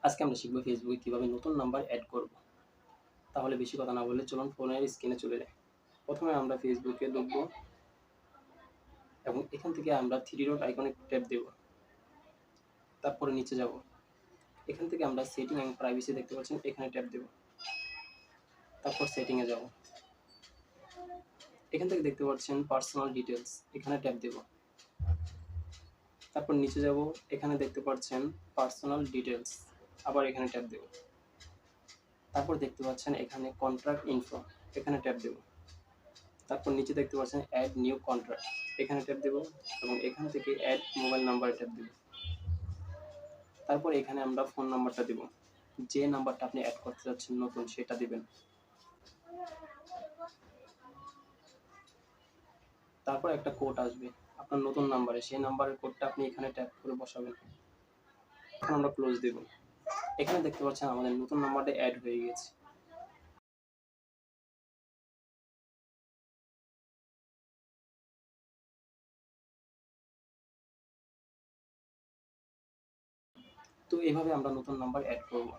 আজকে আমরা শিখব ফেসবুকে কীভাবে নতুন নাম্বার অ্যাড করব। তাহলে বেশি কথা না বললে চলুন ফোনের স্ক্রিনে চলে যাই। প্রথমে আমরা ফেসবুকে ঢুকবো এবং এখান থেকে আমরা থ্রি ডট আইকনে ট্যাপ দেব। তারপরে নিচে যাব, এখান থেকে আমরা সেটিং এবং প্রাইভেসি দেখতে পাচ্ছেন, এখানে ট্যাপ দেব। তারপর সেটিংয়ে যাব, এখান থেকে দেখতে পাচ্ছেন পার্সোনাল ডিটেলস, এখানে ট্যাপ দেব। তারপর নিচে যাব, এখানে দেখতে পাচ্ছেন পার্সোনাল ডিটেলস, আবার এখানে ট্যাপ দেব। তারপর দেখতে পাচ্ছেন এখানে কন্ট্রাক্ট ইনফো, এখানে ট্যাপ দেব। তারপর নিচে দেখতে পাচ্ছেন অ্যাড নিউ কন্ট্রাক্ট, এখানে ট্যাপ দেব এবং এখান থেকে অ্যাড মোবাইল নাম্বারে ট্যাপ দেব। তারপর এখানে আমরা ফোন নাম্বারটা দেব, যে নাম্বারটা আপনি অ্যাড করতে যাচ্ছেন নতুন সেটা দিবেন। তারপর একটা কোড আসবে আপনার নতুন নাম্বারে, সেই নাম্বারের কোডটা আপনি এখানে ট্যাপ করে বসাবেন। এখন আমরা ক্লোজ দেব। এখানে দেখতে পাচ্ছেন আমাদের নতুন নাম্বারটা অ্যাড হয়ে গেছে। তো এভাবে আমরা নতুন নাম্বার অ্যাড করব।